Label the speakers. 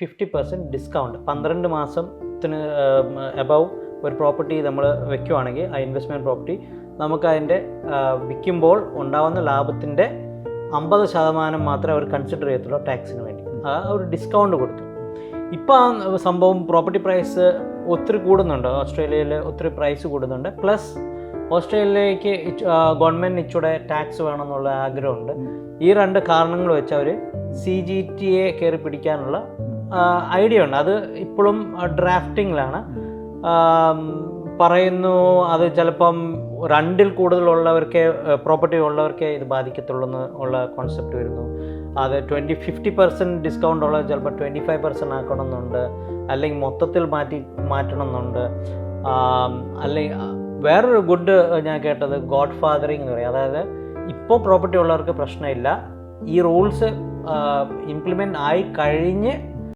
Speaker 1: 50% discount 12 മാസത്തിന് above ഒരു property നമ്മൾ വെക്കുവാണെങ്കിൽ ആ ഇൻവെസ്റ്റ്മെൻറ്റ് പ്രോപ്പർട്ടി നമുക്ക് അതിൻ്റെ വിൽക്കുമ്പോൾ ഉണ്ടാകുന്ന ലാഭത്തിൻ്റെ 50% മാത്രമേ അവർ കൺസിഡർ ചെയ്യത്തുള്ളൂ ടാക്സിന് വേണ്ടി. ആ ഒരു ഡിസ്കൗണ്ട് കൊടുത്തു. ഇപ്പോൾ ആ സംഭവം പ്രോപ്പർട്ടി പ്രൈസ് ഒത്തിരി കൂടുന്നുണ്ട്, ഓസ്ട്രേലിയയിൽ ഒത്തിരി പ്രൈസ് കൂടുന്നുണ്ട്. പ്ലസ് ഓസ്ട്രേലിയയിലേക്ക് ഗവൺമെൻറ് ഇച്ചൂടെ ടാക്സ് വേണമെന്നുള്ള ആഗ്രഹമുണ്ട്. ഈ 2 കാരണങ്ങൾ വെച്ച് അവർ CGTA കയറി പിടിക്കാനുള്ള ഐഡിയ ഉണ്ട്. അത് ഇപ്പോഴും ഡ്രാഫ്റ്റിങ്ങിലാണ്. പറയുന്നു അത് ചിലപ്പം 2ൽ കൂടുതലുള്ളവർക്കേ പ്രോപ്പർട്ടി ഉള്ളവർക്കേ ഇത് ബാധിക്കത്തുള്ളൂ എന്നുള്ള കോൺസെപ്റ്റ് വരുന്നു. അത് 50% ഡിസ്കൗണ്ട് ഉള്ളത് ചിലപ്പോൾ 25% ആക്കണമെന്നുണ്ട്, അല്ലെങ്കിൽ മൊത്തത്തിൽ മാറ്റണമെന്നുണ്ട്. അല്ലെങ്കിൽ വേറൊരു ഗുഡ് ഞാൻ കേട്ടത് ഗോഡ് ഫാദറിങ് എന്ന് പറയും. അതായത് ഇപ്പോൾ പ്രോപ്പർട്ടി ഉള്ളവർക്ക് പ്രശ്നമില്ല, ഈ റൂൾസ് ഇംപ്ലിമെൻ്റ് ആയി കഴിഞ്ഞ്